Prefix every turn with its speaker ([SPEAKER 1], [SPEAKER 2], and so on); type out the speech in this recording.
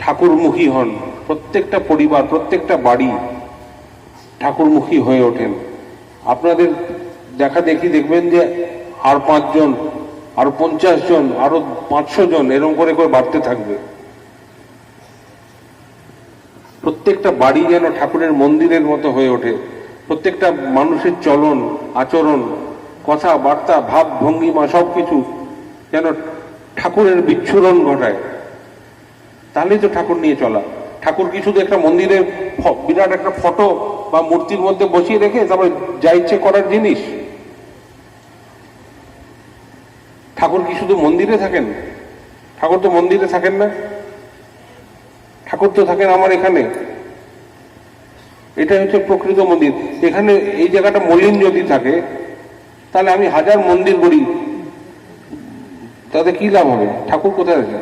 [SPEAKER 1] ঠাকুরমুখী হন, প্রত্যেকটা পরিবার, প্রত্যেকটা বাড়ি ঠাকুরমুখী হয়ে ওঠেন। আপনাদের দেখা দেখি দেখবেন যে আর 5 জন, আরো 50 জন, আরো 500 জন এরকম করে করে বাড়তে থাকবে। প্রত্যেকটা বাড়ি যেন ঠাকুরের মন্দিরের মতো হয়ে ওঠে। প্রত্যেকটা মানুষের চলন, আচরণ, কথাবার্তা, ভাব ভঙ্গিমা সবকিছু যেন ঠাকুরের বিচ্ছুরণ ঘটায়। তাহলেই তো ঠাকুর নিয়ে চলা। ঠাকুর কি শুধু একটা মন্দিরের বিরাট একটা ফটো বা মূর্তির মধ্যে বসিয়ে রেখে তারপর যা ইচ্ছে করার জিনিস? ঠাকুর কি শুধু মন্দিরে থাকেন? ঠাকুর তো মন্দিরে থাকেন না, ঠাকুর তো থাকেন আমার এখানে। এটা হচ্ছে প্রকৃত মন্দির। এখানে এই জায়গাটা মলিন যদি থাকে তাহলে আমি 1000 মন্দির করি, তাতে কি লাভ হবে? ঠাকুর কোথায় আছে?